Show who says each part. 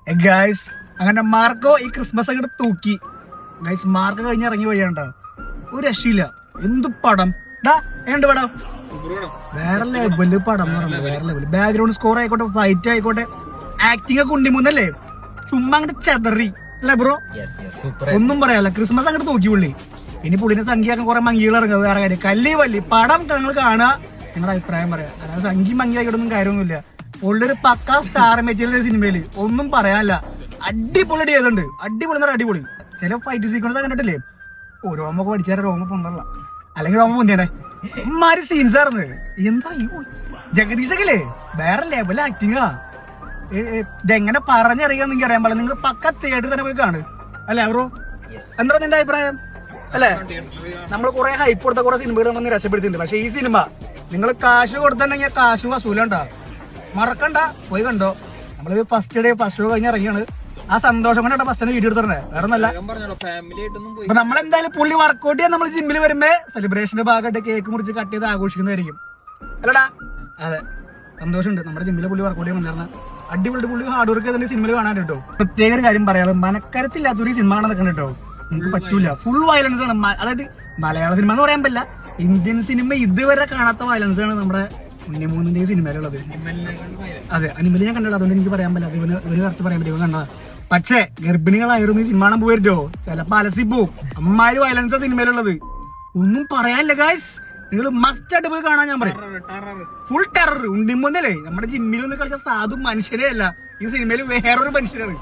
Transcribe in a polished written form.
Speaker 1: Guys അങ്ങനെ Marco ഈ Christmas അങ്ങോട്ട് തൂക്കി. ഗൈസ് മാർക്കോ കഴിഞ്ഞ് ഇറങ്ങി വഴിയാണ്ടോ, ഒരു രക്ഷയില്ല. എന്ത് പടം ഡാ, എന്ത് പടം, വേറെ ലെവല് പടം എന്ന് പറയുന്നത്, വേറെ ലെവല്. ബാക്ക്ഗ്രൗണ്ട് സ്കോർ ആയിക്കോട്ടെ, ഫൈറ്റ് ആയിക്കോട്ടെ, ആക്ടിങ് ഒക്കെ ഉണ്ടിമുന്നല്ലേ, ചുമ്മാ അങ്ങോട്ട് ചെതറി അല്ലേ ബ്രോ, ഒന്നും പറയാല്ല. ക്രിസ്മസ് അങ്ങോട്ട് തൂക്കി പുള്ളി. ഇനി പുള്ളിനെ സംഖ്യ കുറെ മങ്കികൾ ഇറങ്ങും, വേറെ കാര്യം. കല്ലി വല്ലി പടം നിങ്ങൾ കാണുക, നിങ്ങളുടെ അഭിപ്രായം പറയാം. അല്ലാതെ സംഖ്യ മങ്കി ആയിട്ടൊന്നും കാര്യമൊന്നുമില്ല. പുള്ളിയൊരു പക്കാ സ്റ്റാർ മെറ്റീരിയൽ സിനിമയില് ഒന്നും പറയാനില്ല. അടിപൊളി ചെയ്തുണ്ട്, അടിപൊളി എന്ന് പറഞ്ഞാൽ അടിപൊളി. ചില ഫൈറ്റ് സീക്വൻസ് കണ്ടിട്ടില്ലേ, രോമൊക്കെ പഠിച്ചാൽ രോമ പൊന്തല്ല, അല്ലെങ്കിൽ രോമ പൊന്തിയാണേ ഇമാര് സീൻസ് ആയിരുന്നു. എന്താ ജഗദീഷൊക്കെ വേറെ ലെവൽ ആക്ടിങ്ങാ. ഇതെങ്ങനെ പറഞ്ഞറിയാൻ നിങ്ങൾക്ക് അറിയാൻ പാടില്ല. നിങ്ങൾ പക്ക തിയേറ്ററിൽ തന്നെ പോയി കാണും അല്ലേ ബ്രോ? എന്താ നിന്റെ അഭിപ്രായം അല്ലേ? നമ്മൾ കുറെ ഹൈപ്പ് കൊടുത്ത കുറെ സിനിമകൾ നമ്മൾ രക്ഷപ്പെടുത്തിയിട്ടുണ്ട്. പക്ഷെ ഈ സിനിമ നിങ്ങൾ കാശ് കൊടുത്തിട്ടുണ്ടെങ്കിൽ കാശ് വസൂലുണ്ടാ, മറക്കണ്ട, പോയി കണ്ടോ. നമ്മള് ഫസ്റ്റ് ഷോ കഴിഞ്ഞ് ഇറങ്ങിയാണ്. ആ സന്തോഷം കൊണ്ടാണ് ഫസ്റ്റ് വീഡിയോ എടുത്തിട്ടുണ്ടേ, വേറെ ഒന്നല്ല. അപ്പൊ നമ്മളെന്തായാലും പുള്ളി വർക്ക്ഔട്ട് ചെയ്യാൻ നമ്മൾ ജിമ്മിൽ വരുമ്പോ സെലിബ്രേഷന്റെ ഭാഗമായിട്ട് കേക്ക് മുറിച്ച് കട്ട് ചെയ്ത് ആഘോഷിക്കുന്നതായിരിക്കും അല്ലടാ. അതെ, സന്തോഷമുണ്ട്. നമ്മുടെ ജിമ്മിലെ പുള്ളി വർക്ക്ഔട്ട് ചെയ്യാൻ വന്നിരുന്ന അടിപൊളി. പുള്ളി ഹാർഡ് വർക്ക് ചെയ്തിട്ട് സിനിമയിൽ കാണാൻ കേട്ടോ. പ്രത്യേക ഒരു കാര്യം പറയാനുള്ളത്, മനക്കരത്തില്ലാത്തൊരു സിനിമ കാണാൻ നിൽക്കണം കേട്ടോ. നിങ്ങൾക്ക് പറ്റൂല, ഫുൾ വയലൻസ് ആണ്. അതായത് മലയാള സിനിമ എന്ന് പറയാൻ പറ്റില്ല, ഇന്ത്യൻ സിനിമ ഇതുവരെ കാണാത്ത വയലൻസ് ആണ് നമ്മുടെ ഉണ്ണിമൂന്നിന്റെ സിനിമയിലുള്ളത്. അതെ, അനിമൽ ഞാൻ കണ്ടല്ലോ, അതുകൊണ്ട് എനിക്ക് പറയാൻ പറ്റില്ല. ഇവന് കറക്റ്റ് പറയാൻ പറ്റും, കണ്ടതാ. പക്ഷെ ഗർഭിണികളായിരുന്നു ഈ സിനിമ കാണാൻ പോയിരുന്നോ, ചിലപ്പോ അലസിപ്പോവും. അമ്മാര് വയലൻസ് സിനിമയിലുള്ളത്, ഒന്നും പറയാനില്ല ഗായ്സ്. നിങ്ങൾ മസ്റ്റ് ആയിട്ട് പോയി കാണാൻ ഞാൻ പറയും. Full terror. ഉണ്ണിമൂന്നല്ലേ നമ്മുടെ ജിമ്മിൽ ഒന്ന് കളിച്ച സാധു മനുഷ്യനെ അല്ല, ഈ സിനിമയിൽ വേറൊരു മനുഷ്യനാണ്.